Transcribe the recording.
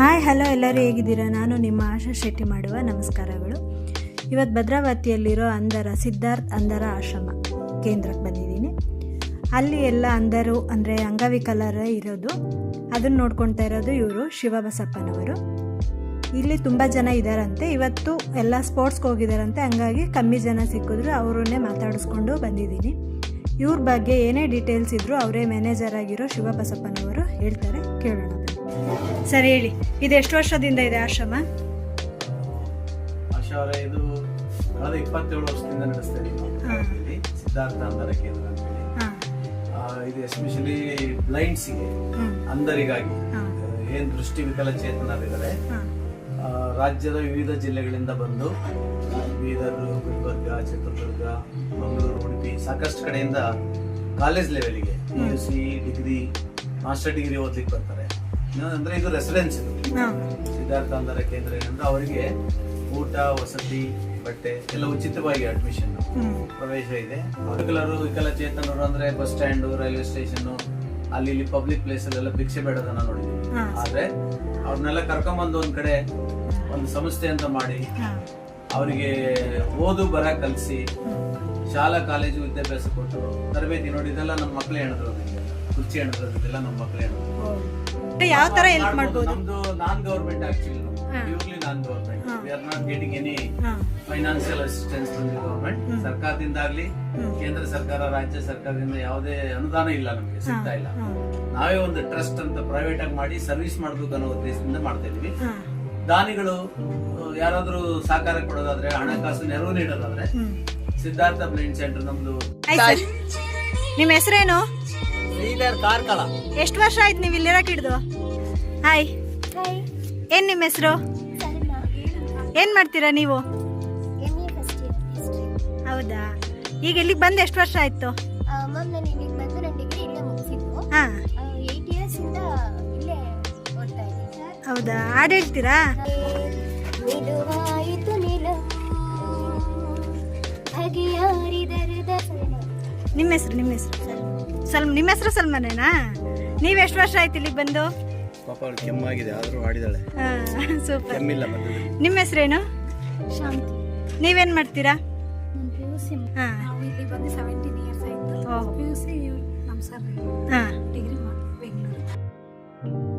Hi hello ಎಲ್ಲರೂ ಹೇಗಿದ್ದೀರಾ? ನಾನು ನಿಮ್ಮ ಆಶಾ ಶೆಟ್ಟಿ ಮಾಡುವ ನಮಸ್ಕಾರಗಳು. ಇವತ್ತು ಭದ್ರಾವತಿಯಲ್ಲಿರೋ ಸಿದ್ಧಾರ್ಥ್ ಅಂಧರ ಆಶ್ರಮ ಕೇಂದ್ರಕ್ಕೆ ಬಂದಿದ್ದೀನಿ. ಅಲ್ಲಿ ಎಲ್ಲ ಅಂಧರು ಅಂದರೆ ಅಂಗವಿಕಲರೇ ಇರೋದು. ಅದನ್ನು ನೋಡ್ಕೊಳ್ತಾ ಇರೋದು ಇವರು ಶಿವಬಸಪ್ಪನವರು. ಇಲ್ಲಿ ತುಂಬ ಜನ ಇದ್ದಾರಂತೆ. ಇವತ್ತು ಎಲ್ಲ ಸ್ಪೋರ್ಟ್ಸ್ಗೆ ಹೋಗಿದ್ದಾರಂತೆ, ಹಂಗಾಗಿ ಕಮ್ಮಿ ಜನ ಸಿಕ್ಕಿದ್ರು ಅವರನ್ನೇ ಮಾತಾಡಿಸ್ಕೊಂಡು ಬಂದಿದ್ದೀನಿ. ಇವ್ರ ಬಗ್ಗೆ ಏನೇ ಡೀಟೇಲ್ಸ್ ಇದ್ದರೂ ಅವರೇ ಮ್ಯಾನೇಜರ್ ಆಗಿರೋ ಶಿವಬಸಪ್ಪನವರು ಹೇಳ್ತಾರೆ, ಕೇಳೋಣ. ಸರಿ ಹೇಳಿ, ಇದು ಎಷ್ಟು ವರ್ಷದಿಂದ ಇದೆ ಆಶ್ರಮ? ಇದು ಕಳೆದ 27 ವರ್ಷದಿಂದ ನಡೆಸ್ತಾ ಇದ್ದೀವಿ ಸಿದ್ಧಾರ್ಥ ಅಂಧರ ಕೇಂದ್ರ ಅಂತ ಹೇಳಿ. ಇದು ಎಸ್ಪೆಷಲಿ ಬ್ಲೈಂಡ್ಸ್ಗೆ, ಅಂಧರಿಗಾಗಿ, ಏನ್ ದೃಷ್ಟಿ ವಿಕಲಚೇತನರಿದ್ದಾರೆ, ರಾಜ್ಯದ ವಿವಿಧ ಜಿಲ್ಲೆಗಳಿಂದ ಬಂದು ಬೀದರ್, ಗುಲ್ಬರ್ಗ, ಚಿತ್ರದುರ್ಗ, ಮಂಗಳೂರು, ಉಡುಪಿ ಸಾಕಷ್ಟು ಕಡೆಯಿಂದ ಕಾಲೇಜ್ ಲೆವೆಲ್ಗೆ PUC ಡಿಗ್ರಿ, ಮಾಸ್ಟರ್ ಡಿಗ್ರಿ ಓದ್ಲಿಕ್ಕೆ ಬರ್ತಾರೆ. ಅಂದ್ರೆ ಇದು ರೆಸಿಡೆನ್ಸ್. ಸಿದ್ಧಾರ್ಥ ಅಂಧರ ಕೇಂದ್ರ ಏನಂದ್ರೆ ಅವರಿಗೆ ಊಟ, ವಸತಿ, ಬಟ್ಟೆ ಎಲ್ಲ ಉಚಿತವಾಗಿ ಅಡ್ಮಿಷನ್, ಪ್ರವೇಶ ಇದೆ. ವಿಕಲಚೇತನರು ಅಂದ್ರೆ ಬಸ್ ಸ್ಟ್ಯಾಂಡ್, ರೈಲ್ವೆ ಸ್ಟೇಷನ್, ಅಲ್ಲಿ ಇಲ್ಲಿ ಪಬ್ಲಿಕ್ ಪ್ಲೇಸ್ ಅಲ್ಲೆಲ್ಲ ಭಿಕ್ಷೆ ಬೇಡೋದನ್ನ ನೋಡಿದೀವಿ. ಆದ್ರೆ ಅವ್ರನ್ನೆಲ್ಲ ಕರ್ಕೊಂಡ್ಬಂದು ಒಂದ್ ಕಡೆ ಒಂದು ಸಂಸ್ಥೆ ಅಂತ ಮಾಡಿ ಅವರಿಗೆ ಓದು ಬರ ಕಲಿಸಿ, ಶಾಲಾ ಕಾಲೇಜು ವಿದ್ಯಾಭ್ಯಾಸ ಕೊಟ್ಟು ತರಬೇತಿ ನೋಡಿ. ಇದೆಲ್ಲ ನಮ್ಮ ಮಕ್ಕಳೇ ಹೇಳಿದ್ರು, ಕುರ್ಚಿ ಹೇಳಿದ್ರು, ಇದೆಲ್ಲ ನಮ್ಮ ಮಕ್ಕಳೇ ಹೇಳಿದ್ರು. ಯಾವ ತರ ಹೆಲ್ಪ್ ಮಾಡಬಹುದು? ನಮ್ದು ನಾನ್ government, actually purely non government. We are not getting any financial assistance from the government. ಸರ್ಕಾರದಿಂದ ಆಗ್ಲಿ, ಕೇಂದ್ರ ಸರ್ಕಾರ, ರಾಜ್ಯ ಸರ್ಕಾರದಿಂದ ಯಾವುದೇ ಅನುದಾನ ಇಲ್ಲ, ನಮಗೆ ಸಿಗ್ತಾ ಇಲ್ಲ. ನಾವೇ ಒಂದು ಟ್ರಸ್ಟ್ ಅಂತ ಪ್ರೈವೇಟ್ ಆಗಿ ಮಾಡಿ ಸರ್ವಿಸ್ ಮಾಡಬೇಕು ಅನ್ನೋ ಉದ್ದೇಶದಿಂದ ಮಾಡ್ತಾ ಇದೀವಿ. ದಾನಿಗಳು ಯಾರಾದ್ರೂ ಸಹಕಾರ ಕೊಡೋದಾದ್ರೆ, ಹಣಕಾಸು ನೆರವು ನೀಡೋದಾದ್ರೆ ಸಿದ್ಧಾರ್ಥ ಬ್ಲೈಂಡ್ ಸೆಂಟರ್ ನಮ್ದು. ನಿಮ್ಮ ಹೆಸರೇನು? ಕಾರ್ಕಳ. ಎಷ್ಟು ವರ್ಷ ಆಯ್ತು ನೀವು ಇಲ್ಲಿರಕ್ಕೆ ಹಿಡ್ದು? ಹಾಯ್, ಏನ್ ನಿಮ್ಮ ಹೆಸರು? ಏನ್ ಮಾಡ್ತೀರಾ ನೀವು? ಹೌದಾ, ಈಗ ಇಲ್ಲಿಗೆ ಬಂದು ಎಷ್ಟು ವರ್ಷ ಆಯ್ತು? ಹೌದಾ, ಹಾಡು ಹೇಳ್ತೀರಾ? ನಿಮ್ಮ ಹೆಸರು? ನಿಮ್ಮ ಹೆಸರು ಸಲ್ಮಾನೇನಾ? ನೀವ್ ಎಷ್ಟು ವರ್ಷ ಆಯ್ತು ಇಲ್ಲಿಗೆ ಬಂದು? ಪಾಪ ಕೆಮ್ಮಾಗಿದೆ ಆದ್ರೂ ಹಾಡಿದಾಳೆ. ಸೂಪರ್. ಕೆಮ್ಮಿಲ್ಲ. ನಿಮ್ಮ ಹೆಸರೇನು? ಶಾಂತಿ. ನೀವೇನ್ ಮಾಡ್ತೀರಾ? PUC. ಇಲ್ಲಿ ಬಂದು 17 ಇಯರ್ಸ್ ಆಯ್ತು. PUC ನಮ್ಮ ಸರ್ ಡಿಗ್ರಿ ಬೆಂಗಳೂರು.